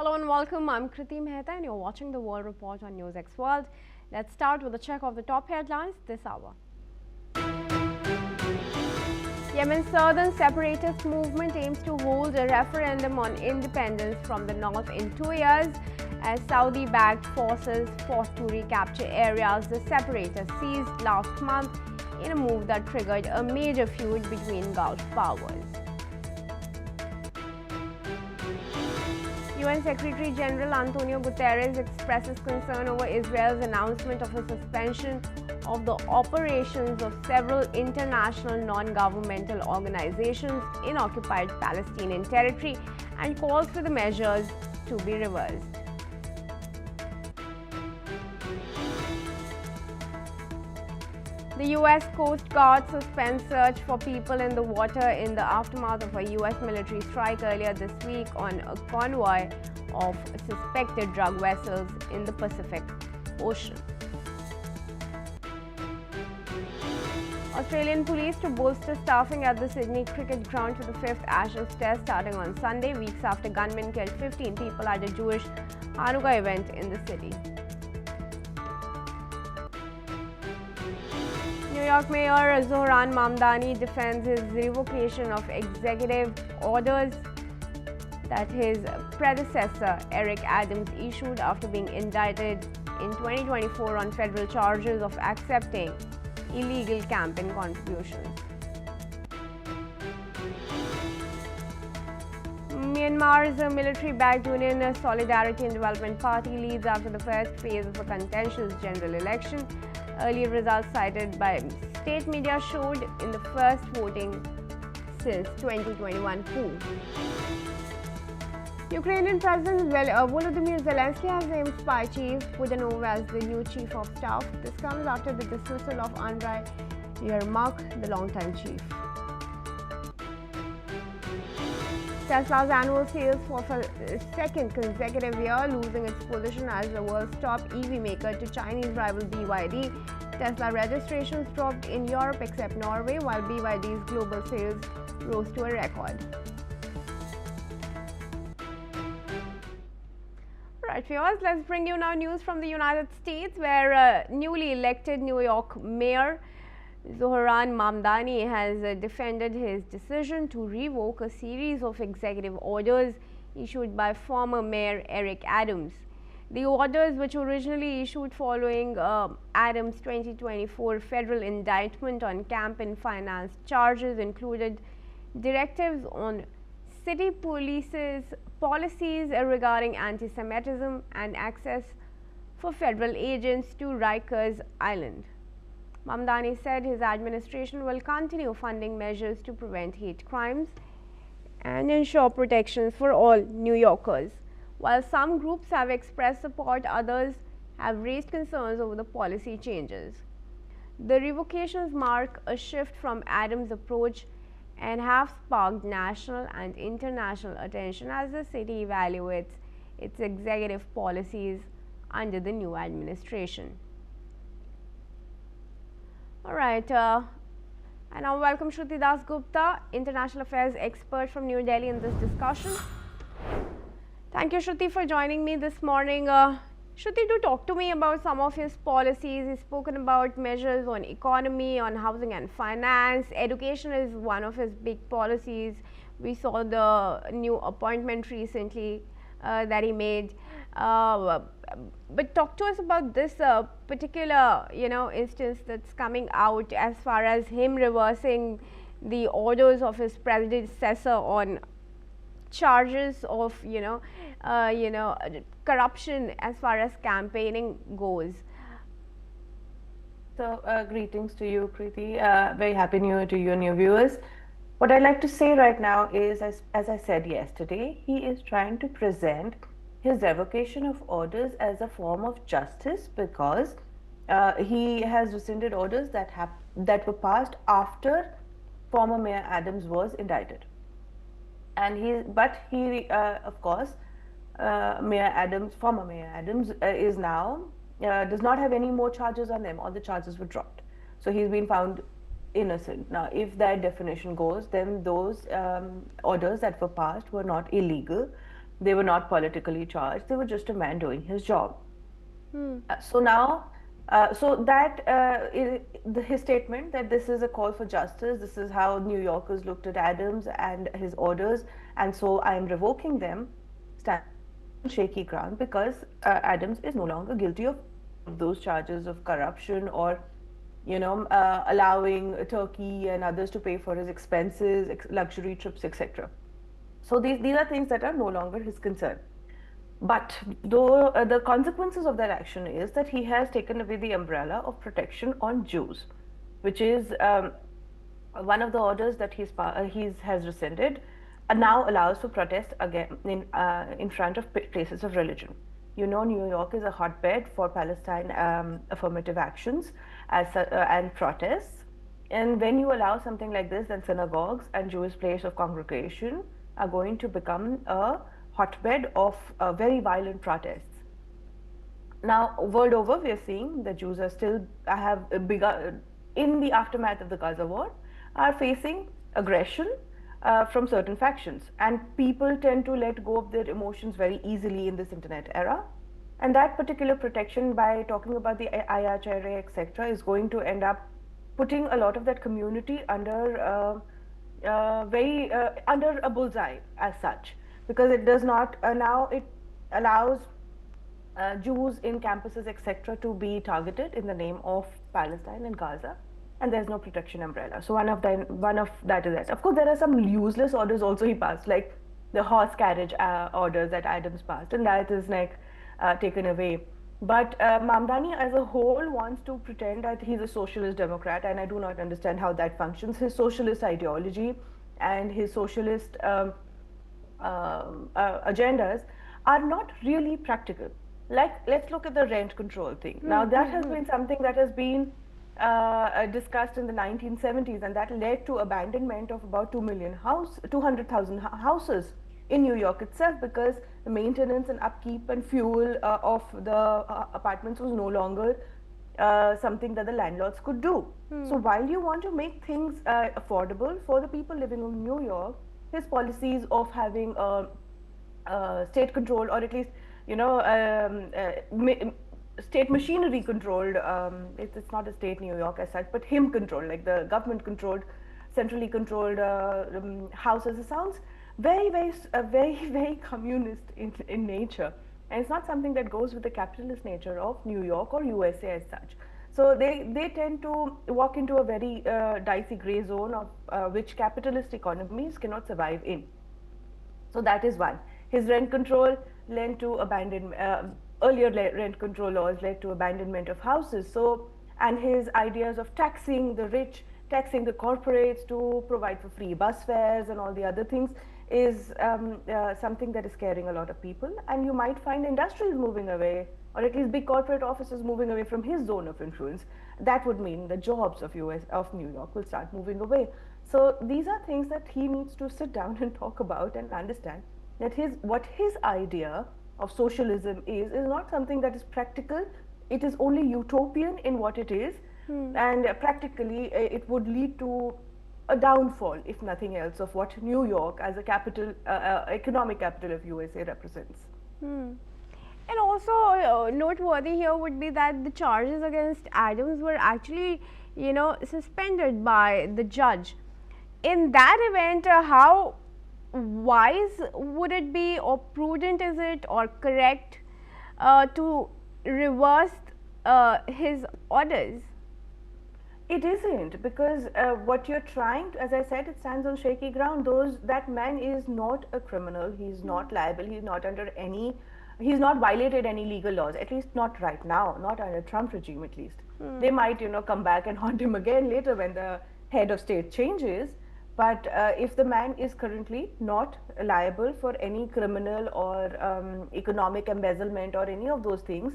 Hello and welcome. I'm Kriti Mehta and you're watching the World Report on NewsX World. Let's start with a check of the top headlines this hour. Yemen's southern separatist movement aims to hold a referendum on independence from the north in 2 years as Saudi-backed forces fought to recapture areas the separatists seized last month in a move that triggered a major feud between Gulf powers. UN Secretary General Antonio Guterres expresses concern over Israel's announcement of a suspension of the operations of several international non-governmental organizations in occupied Palestinian territory and calls for the measures to be reversed. The US Coast Guard suspends search for people in the water in the aftermath of a US military strike earlier this week on a convoy of suspected drug vessels in the Pacific Ocean. Australian police to bolster staffing at the Sydney cricket ground for the 5th Ashes Test starting on Sunday, weeks after gunmen killed 15 people at a Jewish Hanukkah event in the city. New York Mayor Zohran Mamdani defends his revocation of executive orders that his predecessor Eric Adams issued after being indicted in 2024 on federal charges of accepting illegal campaign contributions. Myanmar's military-backed Union Solidarity and Development Party leads after the first phase of a contentious general election. Early results cited by state media showed in the first voting since 2021 coup. Ukrainian President Volodymyr Zelensky has named spy chief Budanov as the new chief of staff. This comes after the dismissal of Andriy Yermak, the longtime chief. Tesla's annual sales for a second consecutive year, losing its position as the world's top EV maker to Chinese rival BYD. Tesla registrations dropped in Europe except Norway, while BYD's global sales rose to a record. Alright viewers, let's bring you now news from the United States, where newly elected New York Mayor Zohran Mamdani has defended his decision to revoke a series of executive orders issued by former Mayor Eric Adams. The orders, which originally issued following Adams' 2024 federal indictment on campaign finance charges, included directives on city police's policies regarding anti-Semitism and access for federal agents to Rikers Island. Mamdani said his administration will continue funding measures to prevent hate crimes and ensure protections for all New Yorkers. While some groups have expressed support, others have raised concerns over the policy changes. The revocations mark a shift from Adams' approach and have sparked national and international attention as the city evaluates its executive policies under the new administration. Alright, I now welcome Shruti Das Gupta, International Affairs expert from New Delhi, in this discussion. Thank you, Shruti, for joining me this morning. Shruti, do talk to me about some of his policies. He's spoken about measures on economy, on housing and finance. Education is one of his big policies. We saw the new appointment recently that he made. But talk to us about this particular, instance that's coming out as far as him reversing the orders of his predecessor on charges of, corruption as far as campaigning goes. So, greetings to you, Kriti. Very happy New Year to you and your viewers. What I'd like to say right now is, as I said yesterday, he is trying to present his revocation of orders as a form of justice because he has rescinded orders that were passed after former Mayor Adams was indicted. And of course, former Mayor Adams is now does not have any more charges on them. All the charges were dropped, so he's been found innocent. Now, if that definition goes, then those orders that were passed were not illegal, They were not politically charged. They were just a man doing his job. Hmm. So now, so that his statement that this is a call for justice, this is how New Yorkers looked at Adams and his orders, and so I am revoking them, stands on shaky ground because Adams is no longer guilty of any of those charges of corruption or, allowing Turkey and others to pay for his expenses, luxury trips, etc. So these are things that are no longer his concern. But though the consequences of that action is that he has taken away the umbrella of protection on Jews, which is one of the orders that he's has rescinded, now allows for protest again in front of places of religion. You know, New York is a hotbed for Palestine affirmative actions and protests. And when you allow something like this, then synagogues and Jewish place of congregation are going to become a hotbed of very violent protests. Now, world over, we are seeing the Jews are still have a bigger, in the aftermath of the Gaza war, are facing aggression from certain factions, and people tend to let go of their emotions very easily in this internet era. And that particular protection, by talking about the IHRA, etc., is going to end up putting a lot of that community under under a bullseye as such, because it does not now it allows Jews in campuses, etc., to be targeted in the name of Palestine and Gaza, and there's no protection umbrella. So one of that is that. Of course, there are some useless orders also he passed, like the horse carriage orders that Adams passed, and that is like taken away. But Mamdani as a whole wants to pretend that he's a socialist democrat, and I do not understand how that functions. His socialist ideology and his socialist agendas are not really practical. Like, let's look at the rent control thing. Now, that has been something that has been discussed in the 1970s, and that led to abandonment of about 200,000 houses in New York itself, because the maintenance and upkeep and fuel of the apartments was no longer something that the landlords could do. So while you want to make things affordable for the people living in New York, his policies of having state control, or at least state machinery controlled, it's not a state New York as such, but him controlled, like the government controlled, centrally controlled houses. It sounds very communist in nature, and it's not something that goes with the capitalist nature of New York or USA as such. So they tend to walk into a very dicey gray zone of which capitalist economies cannot survive in. So that is one. His rent control led to earlier rent control laws led to abandonment of houses. So, and his ideas of taxing the rich, taxing the corporates to provide for free bus fares and all the other things is something that is scaring a lot of people. And you might find industries moving away, or at least big corporate offices moving away from his zone of influence. That would mean the jobs of New York will start moving away. So these are things that he needs to sit down and talk about and understand that what his idea of socialism is not something that is practical. It is only utopian in what it is, and practically it would lead to a downfall, if nothing else, of what New York as a capital, economic capital of USA represents. And also noteworthy here would be that the charges against Adams were actually, suspended by the judge. In that event, how wise would it be, or prudent is it, or correct to reverse his orders? It isn't, because what you're trying to, as I said, it stands on shaky ground. That man is not a criminal. He's not liable. He's not he's not violated any legal laws, at least not right now, not under Trump regime at least. They might, come back and haunt him again later when the head of state changes. But if the man is currently not liable for any criminal or economic embezzlement or any of those things,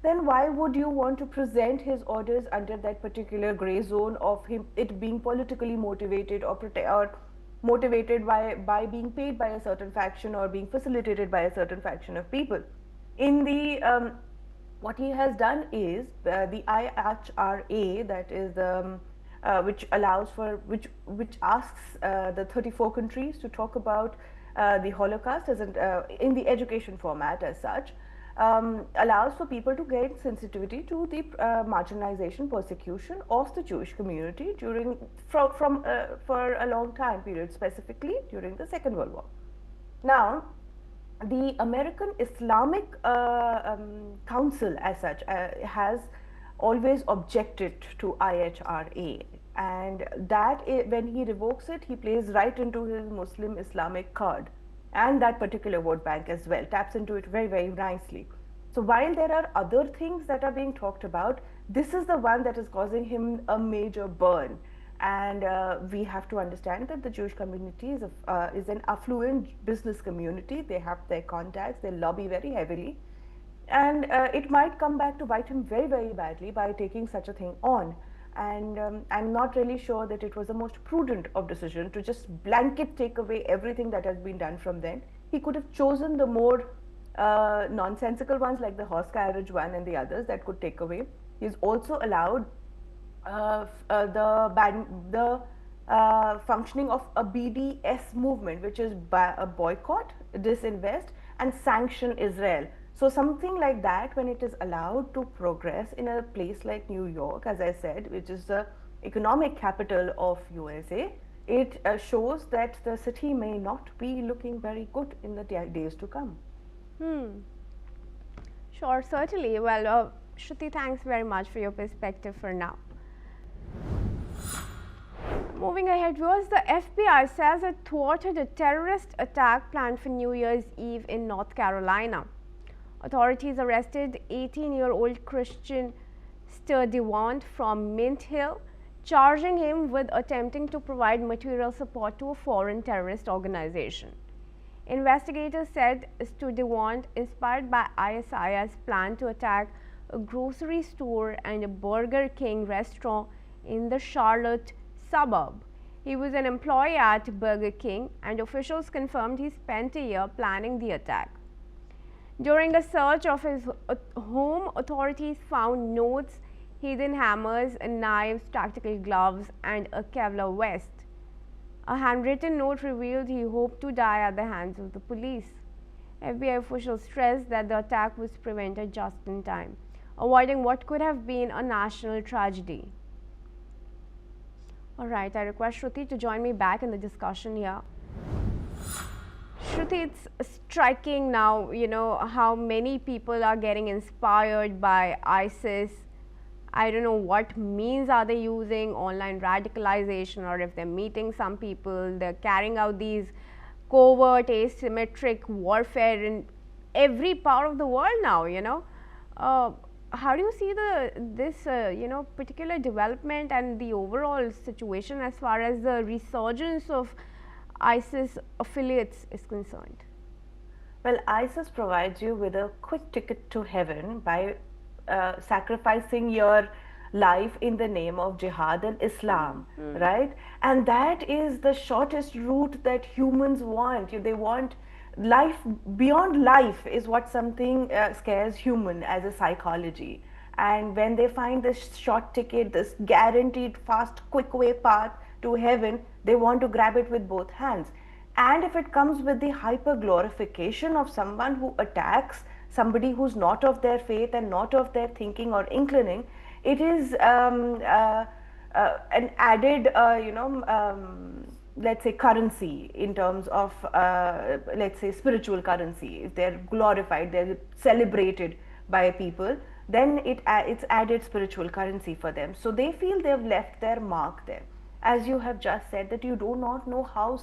then why would you want to present his orders under that particular gray zone of it being politically motivated, or motivated by being paid by a certain faction, or being facilitated by a certain faction of people? In the what he has done is the IHRA, that is the which allows for which asks the 34 countries to talk about the Holocaust in the education format as such, allows for people to gain sensitivity to the marginalization, persecution of the Jewish community for a long time period, specifically during the Second World War. Now, the American Islamic Council as such has always objected to IHRA, and when he revokes it, he plays right into his Muslim Islamic card, and that particular vote bank as well, taps into it very, very nicely. So while there are other things that are being talked about, this is the one that is causing him a major burn. And we have to understand that the Jewish community is an affluent business community. They have their contacts, they lobby very heavily. And it might come back to bite him very, very badly by taking such a thing on. And I'm not really sure that it was the most prudent of decision to just blanket take away everything that has been done from then. He could have chosen the more nonsensical ones like the horse carriage one and the others that could take away. He's also allowed the functioning of a BDS movement, which is a boycott, disinvest, and sanction Israel. So something like that, when it is allowed to progress in a place like New York, as I said, which is the economic capital of USA, it shows that the city may not be looking very good in the days to come. Sure, certainly. Well, Shruti, thanks very much for your perspective for now. Moving ahead, viewers, the FBI says it thwarted a terrorist attack planned for New Year's Eve in North Carolina. Authorities arrested 18-year-old Christian Sturdivant from Mint Hill, charging him with attempting to provide material support to a foreign terrorist organization. Investigators said Sturdivant, inspired by ISIS, planned to attack a grocery store and a Burger King restaurant in the Charlotte suburb. He was an employee at Burger King, and officials confirmed he spent a year planning the attack. During a search of his home, authorities found notes, hidden hammers, knives, tactical gloves, and a Kevlar vest. A handwritten note revealed he hoped to die at the hands of the police. FBI officials stressed that the attack was prevented just in time, avoiding what could have been a national tragedy. Alright, I request Shruti to join me back in the discussion here. Shruti, it's striking now, how many people are getting inspired by ISIS. I don't know what means are they using, online radicalization, or if they're meeting some people, they're carrying out these covert, asymmetric warfare in every part of the world now, How do you see this particular development and the overall situation as far as the resurgence of ISIS affiliates is concerned? Well, ISIS provides you with a quick ticket to heaven by sacrificing your life in the name of jihad and Islam, right? And that is the shortest route that humans want. They want life beyond life is what something scares human as a psychology. And when they find this short ticket, this guaranteed fast quick way path to heaven, they want to grab it with both hands. And if it comes with the hyper glorification of someone who attacks somebody who's not of their faith and not of their thinking or inclining, it is an added let's say currency in terms of let's say spiritual currency. If they're glorified, they're celebrated by people, then it's added spiritual currency for them. So they feel they've left their mark there. As you have just said, that you do not know how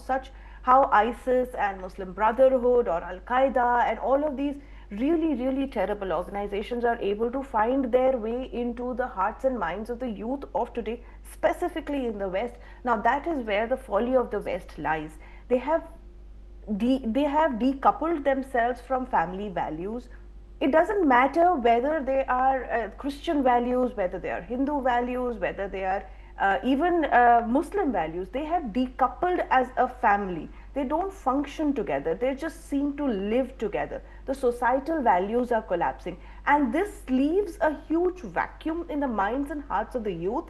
ISIS and Muslim Brotherhood or Al Qaeda and all of these really terrible organizations are able to find their way into the hearts and minds of the youth of today, specifically in the West. Now that is where the folly of the West lies. They have decoupled themselves from family values. It doesn't matter whether they are Christian values, whether they are Hindu values, whether they are even Muslim values. They have decoupled as a family. They don't function together. They just seem to live together. The societal values are collapsing, and this leaves a huge vacuum in the minds and hearts of the youth,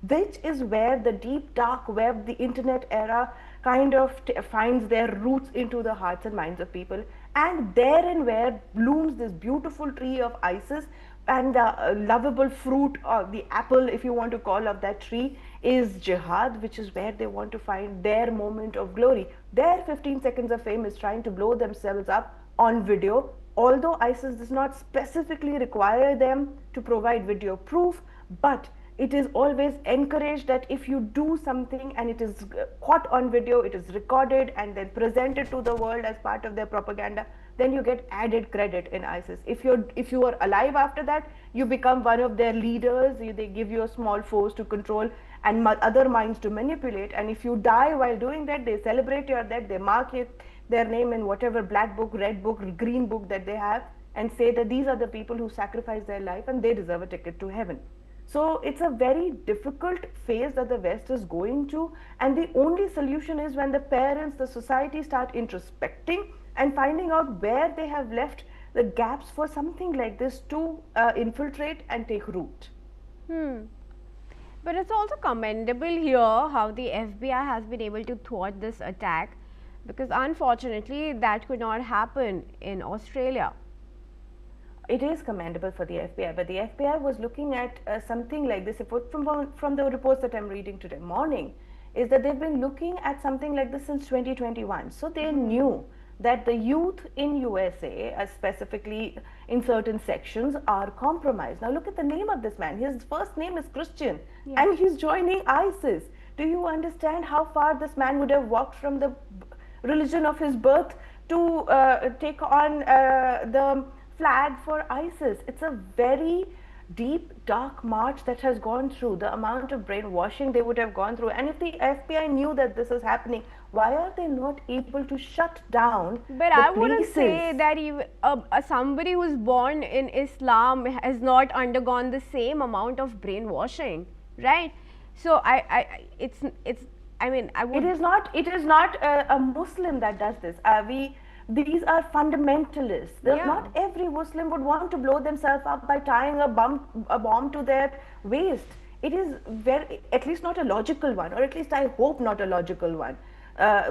which is where the deep dark web, the internet era, kind of finds their roots into the hearts and minds of people. And there and where blooms this beautiful tree of ISIS, and the lovable fruit, or the apple, if you want to call, of that tree is jihad, which is where they want to find their moment of glory. Their 15 seconds of fame is trying to blow themselves up on video. Although ISIS does not specifically require them to provide video proof, but it is always encouraged that if you do something and it is caught on video, it is recorded and then presented to the world as part of their propaganda, then you get added credit in ISIS. If you are alive after that, you become one of their leaders. They give you a small force to control and other minds to manipulate. And if you die while doing that, they celebrate your death. They mark their name in whatever black book, red book, green book that they have, and say that these are the people who sacrificed their life and they deserve a ticket to heaven. So it's a very difficult phase that the West is going to, and the only solution is when the parents, the society start introspecting and finding out where they have left the gaps for something like this to infiltrate and take root. But it's also commendable here how the FBI has been able to thwart this attack, because unfortunately that could not happen in Australia. It is commendable for the FBI, but the FBI was looking at something like this. From the reports that I'm reading today morning, is that they've been looking at something like this since 2021. So they knew that the youth in USA, specifically in certain sections, are compromised. Now look at the name of this man. His first name is Christian, and he's joining ISIS. Do you understand how far this man would have walked from the religion of his birth to take on the flag for ISIS? It's a very deep, dark march that has gone through, the amount of brainwashing they would have gone through. And if the FBI knew that this is happening, why are they not able to shut down But I wouldn't say that even somebody who's born in Islam has not undergone the same amount of brainwashing, right? So it's I mean, I would. It is not a Muslim that does this. These are fundamentalists. Not every Muslim would want to blow themselves up by tying a bomb to their waist. It is at least not a logical one, or at least I hope not a logical one,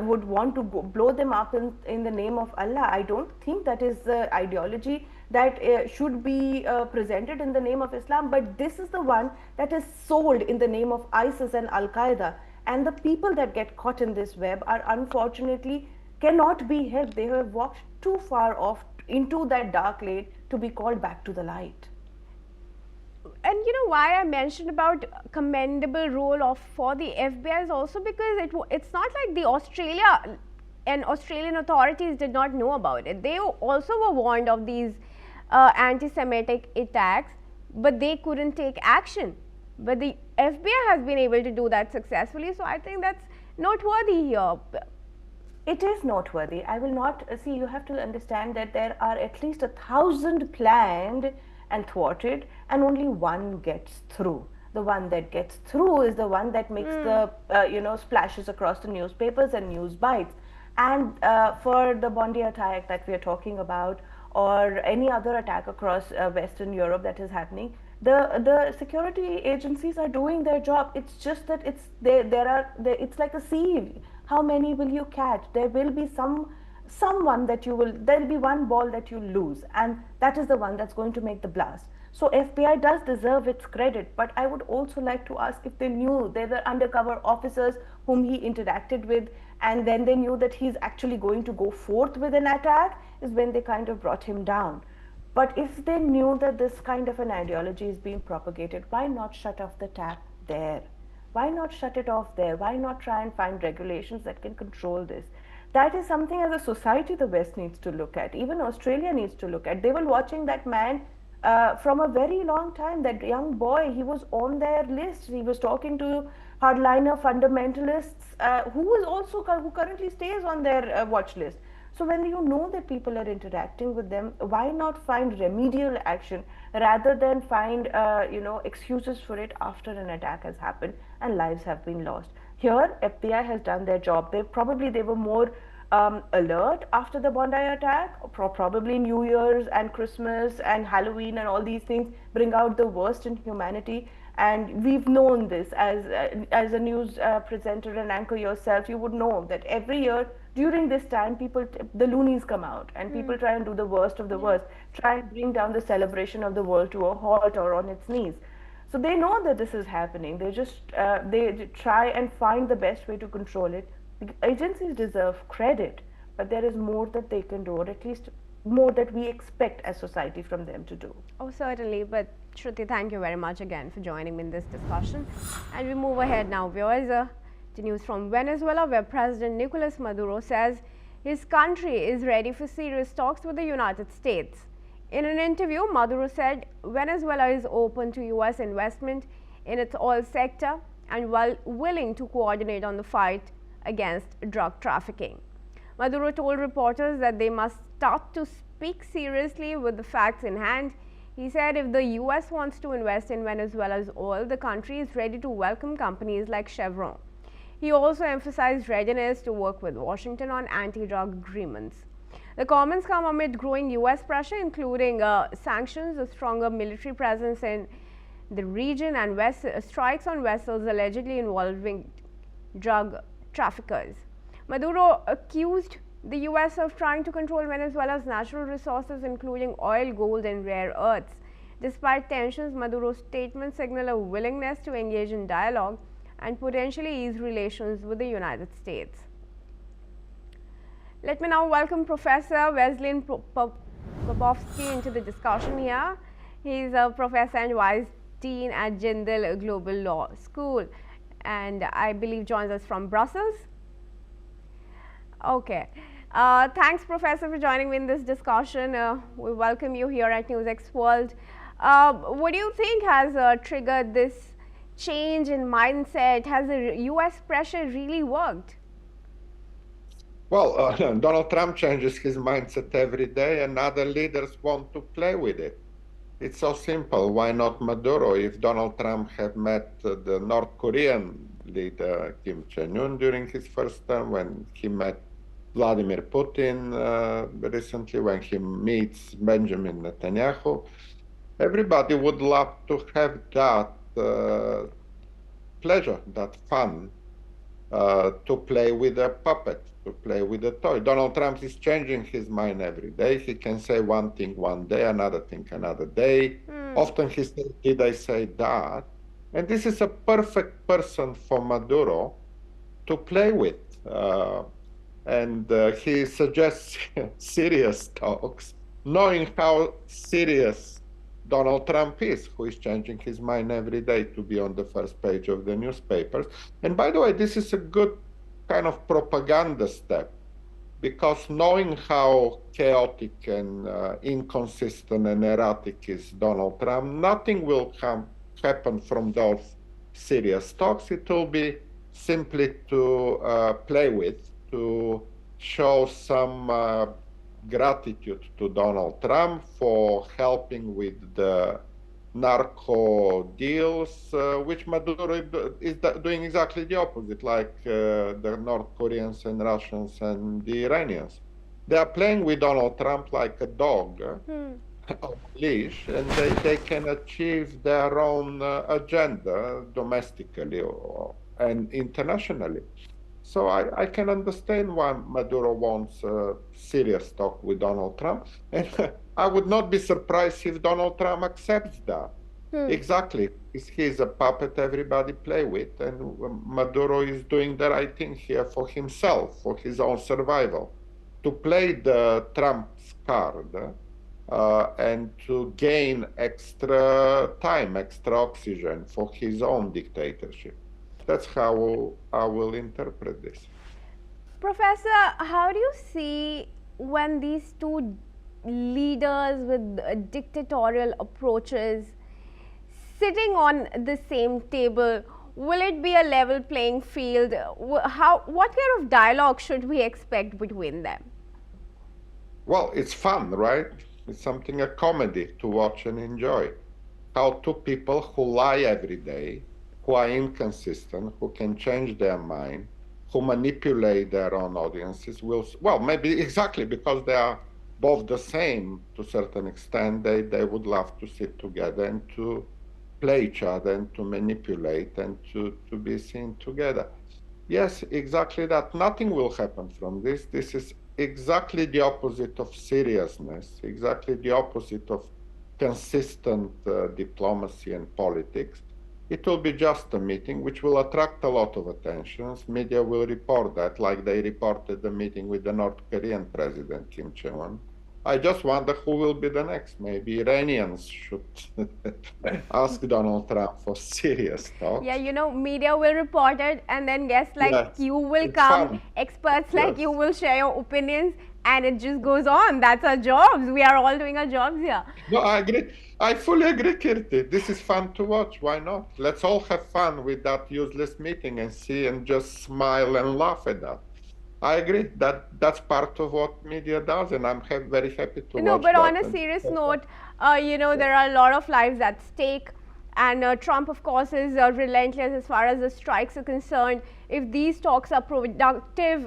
would want to blow them up in the name of Allah. I don't think that is the ideology that should be presented in the name of Islam, but this is the one that is sold in the name of ISIS and Al-Qaeda. And the people that get caught in this web are unfortunately cannot be helped. They have walked too far off into that dark lane to be called back to the light. And you know why I mentioned about commendable role for the FBI is also because it's not like the Australian authorities did not know about it. They also were warned of these anti-Semitic attacks, but they couldn't take action. But the FBI has been able to do that successfully, so I think that's noteworthy here. It is noteworthy. I will not see. You have to understand that there are at least 1,000 planned and thwarted, and only one gets through. The one that gets through is the one that makes the splashes across the newspapers and news bites. And for the Bondi attack that we are talking about, or any other attack across Western Europe that is happening, the security agencies are doing their job. It's just that it's like a sieve. How many will you catch? There will be someone that there'll be one ball that you lose, and that is the one that's going to make the blast. So FBI does deserve its credit, but I would also like to ask if they knew there were undercover officers whom he interacted with, and then they knew that he's actually going to go forth with an attack, is when they kind of brought him down. But if they knew that this kind of an ideology is being propagated, why not shut off the tap there? Why not shut it off there? Why not try and find regulations that can control this? That is something as a society the West needs to look at. Even Australia needs to look at. They were watching that man from a very long time. That young boy, he was on their list. He was talking to hardliner fundamentalists who currently stays on their watch list. So when you know that people are interacting with them, why not find remedial action rather than find excuses for it after an attack has happened and lives have been lost? Here, FBI has done their job. They were more alert after the Bondi attack. Probably New Year's and Christmas and Halloween and all these things bring out the worst in humanity, And we've known this as a news presenter and anchor yourself. You would know that every year during this time, the loonies come out, and people try and do the worst of the worst, try and bring down the celebration of the world to a halt or on its knees. So they know that this is happening. They try and find the best way to control it. The agencies deserve credit, but there is more that they can do, or at least more that we expect as society from them to do. Oh, certainly. But Shruti, thank you very much again for joining me in this discussion. And we move ahead now, viewers, to news from Venezuela, where President Nicolas Maduro says his country is ready for serious talks with the United States. In an interview, Maduro said Venezuela is open to US investment in its oil sector and willing to coordinate on the fight against drug trafficking. Maduro told reporters that they must start to speak seriously with the facts in hand. He said if the US wants to invest in Venezuela's oil, the country is ready to welcome companies like Chevron. He also emphasized readiness to work with Washington on anti-drug agreements. The comments come amid growing US pressure, including sanctions, a stronger military presence in the region, and strikes on vessels allegedly involving drug traffickers. Maduro accused the US of trying to control Venezuela's natural resources, including oil, gold, and rare earths. Despite tensions, Maduro's statements signal a willingness to engage in dialogue and potentially ease relations with the United States. Let me now welcome Professor Wesleyan Popovsky into the discussion here. He is a professor and vice dean at Jindal Global Law School, and I believe joins us from Brussels. Okay. Thanks, Professor, for joining me in this discussion. We welcome you here at NewsX World. What do you think has triggered this change in mindset? Has the US pressure really worked? Well, Donald Trump changes his mindset every day, and other leaders want to play with it. It's so simple. Why not Maduro? If Donald Trump had met the North Korean leader Kim Jong-un during his first term, when he met Vladimir Putin recently, when he meets Benjamin Netanyahu, everybody would love to have that pleasure, that fun, to play with a puppet, to play with a toy. Donald Trump is changing his mind every day. He can say one thing one day, another thing another day. Often he says, did I say that? And this is a perfect person for Maduro to play with. And he suggests serious talks, knowing how serious Donald Trump is, who is changing his mind every day to be on the first page of the newspapers. And by the way, this is a good kind of propaganda step, because knowing how chaotic and inconsistent and erratic is Donald Trump, nothing will happen from those serious talks. It will be simply to play with, to show some gratitude to Donald Trump for helping with the narco deals, which Maduro is doing exactly the opposite, like the North Koreans and Russians and the Iranians. They are playing with Donald Trump like a dog on a leash, and they can achieve their own agenda domestically and internationally. So I can understand why Maduro wants a serious talk with Donald Trump. And I would not be surprised if Donald Trump accepts that. Exactly. He's a puppet everybody play with, and Maduro is doing the right thing here for himself, for his own survival, to play the Trump's card and to gain extra time, extra oxygen for his own dictatorship. That's how I will interpret this. Professor, how do you see when these two leaders with dictatorial approaches sitting on the same table? Will it be a level playing field? What kind of dialogue should we expect between them? Well, it's fun, right? It's something, a comedy to watch and enjoy. How two people who lie every day, who are inconsistent, who can change their mind, who manipulate their own audiences will, well, maybe exactly because they are both the same to a certain extent, they would love to sit together and to play each other and to manipulate and to be seen together. Yes, exactly that. Nothing will happen from this. This is exactly the opposite of seriousness, exactly the opposite of consistent diplomacy and politics. It will be just a meeting which will attract a lot of attention. Media will report that, like they reported the meeting with the North Korean president, Kim Jong-un. I just wonder who will be the next. Maybe Iranians should ask Donald Trump for serious talks. Yeah, you know, media will report it, and then guests like Yes, you will it's come, fun. experts like Yes. you will share your opinions, and it just goes on. That's our jobs. We are all doing our jobs here. No, I agree. I fully agree, Kirti. This is fun to watch. Why not? Let's all have fun with that useless meeting and see and just smile and laugh at that. I agree that that's part of what media does, and I'm very happy to No, watch but that. on a serious note, you know, there are a lot of lives at stake, and Trump, of course, is relentless as far as the strikes are concerned. If these talks are productive,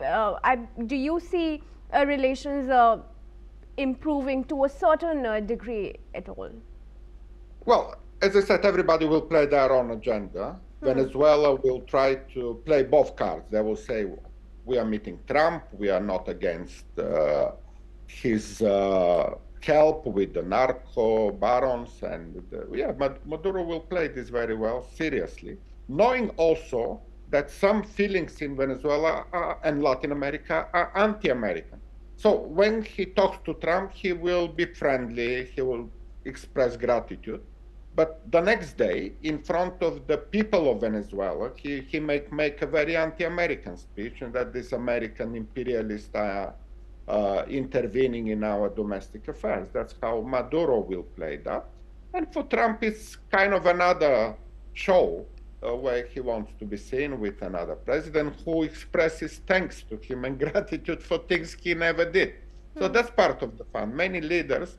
do you see relations improving to a certain degree at all? Well, as I said, everybody will play their own agenda. Venezuela will try to play both cards. They will say, we are meeting Trump, we are not against his help with the narco barons. And Maduro will play this very well, seriously, knowing also that some feelings in Venezuela and Latin America are anti-American. So when he talks to Trump, he will be friendly, he will express gratitude. But the next day, in front of the people of Venezuela, he make a very anti-American speech, and that this American imperialists are intervening in our domestic affairs. That's how Maduro will play that. And for Trump, it's kind of another show where he wants to be seen with another president who expresses thanks to him and gratitude for things he never did. So that's part of the fun. Many leaders,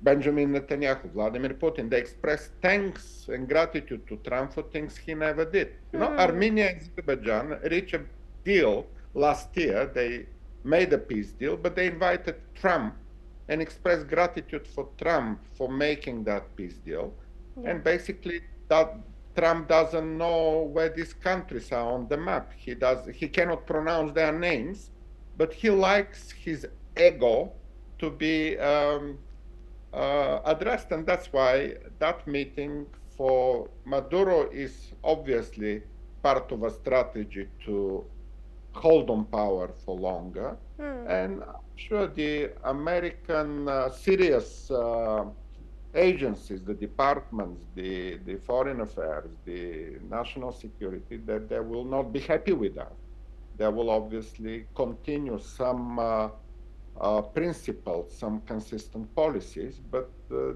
Benjamin Netanyahu, Vladimir Putin, they expressed thanks and gratitude to Trump for things he never did. You know, Armenia and Azerbaijan reached a deal last year. They made a peace deal, but they invited Trump and expressed gratitude for Trump for making that peace deal. Yeah. And basically, that Trump doesn't know where these countries are on the map. He cannot pronounce their names, but he likes his ego to be addressed, and that's why that meeting for Maduro is obviously part of a strategy to hold on power for longer. And I'm sure the American serious agencies, the departments, the foreign affairs, the national security, that they will not be happy with that. They will obviously continue some principles, some consistent policies, but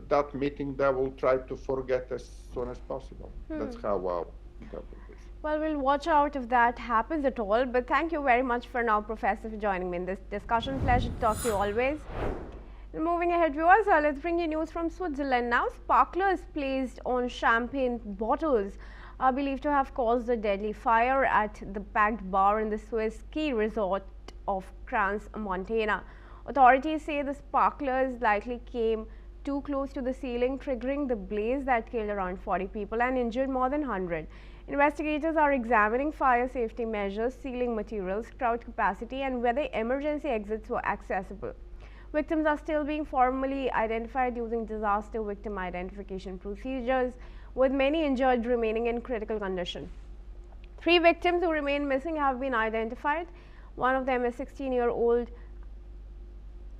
that meeting they will try to forget as soon as possible. That's how I'll interpret this. Well, we'll watch out if that happens at all, but thank you very much for now, Professor, for joining me in this discussion. Pleasure to talk to you always. Moving ahead, viewers, let's bring you news from Switzerland now. Sparklers placed on champagne bottles are believed to have caused a deadly fire at the packed bar in the Swiss ski resort of Crans-Montana. Authorities say the sparklers likely came too close to the ceiling, triggering the blaze that killed around 40 people and injured more than 100. Investigators are examining fire safety measures, ceiling materials, crowd capacity, and whether emergency exits were accessible. Victims are still being formally identified using disaster victim identification procedures, with many injured remaining in critical condition. 3 victims who remain missing have been identified. One of them is 16-year-old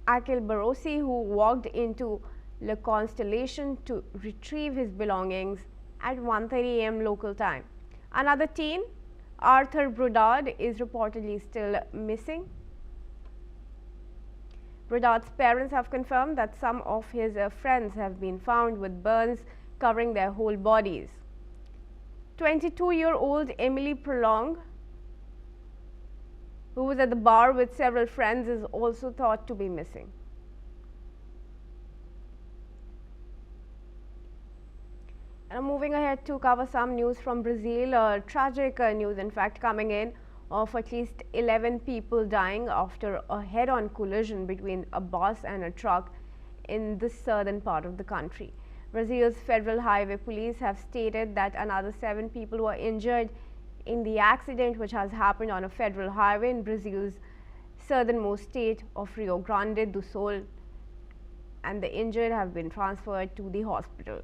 Akil Barossi, who walked into Le Constellation to retrieve his belongings at 1:30 a.m. local time. Another teen, Arthur Brodard, is reportedly still missing. Brodard's parents have confirmed that some of his friends have been found with burns covering their whole bodies. 22-year-old Emily Prolong, who was at the bar with several friends, is also thought to be missing. And moving ahead to cover some news from Brazil, tragic news in fact coming in of at least 11 people dying after a head-on collision between a bus and a truck in the southern part of the country. Brazil's Federal Highway Police have stated that another 7 people were injured in the accident, which has happened on a federal highway in Brazil's southernmost state of Rio Grande do Sul, and the injured have been transferred to the hospital.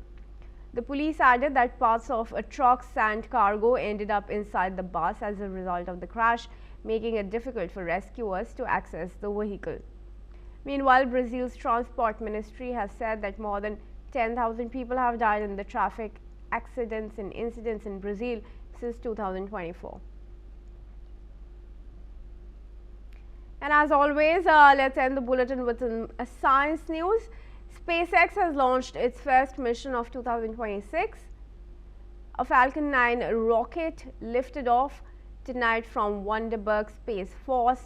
The police added that parts of a truck's sand cargo ended up inside the bus as a result of the crash, making it difficult for rescuers to access the vehicle. Meanwhile, Brazil's transport ministry has said that more than 10,000 people have died in the traffic accidents and incidents in Brazil since 2024. And as always, let's end the bulletin with a science news. SpaceX has launched its first mission of 2026. A Falcon 9 rocket lifted off tonight from Vandenberg Space Force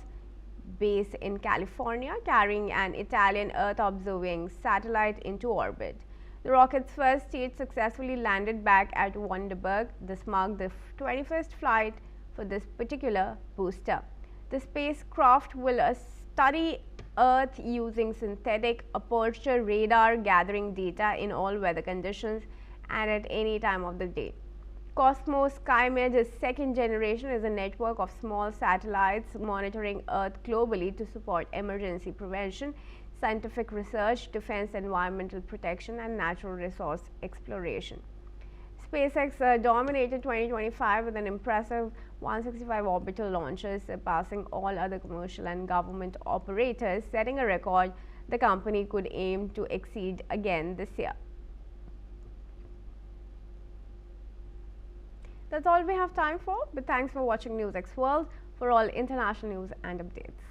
Base in California, carrying an Italian Earth-observing satellite into orbit. The rocket's first stage successfully landed back at Vandenberg. This marked the 21st flight for this particular booster. The spacecraft will study Earth using synthetic aperture radar, gathering data in all weather conditions and at any time of the day. Cosmos SkyMed's second generation is a network of small satellites monitoring Earth globally to support emergency prevention, scientific research, defense, environmental protection, and natural resource exploration. SpaceX dominated 2025 with an impressive 165 orbital launches, surpassing all other commercial and government operators, setting a record the company could aim to exceed again this year. That's all we have time for, but thanks for watching NewsX World for all international news and updates.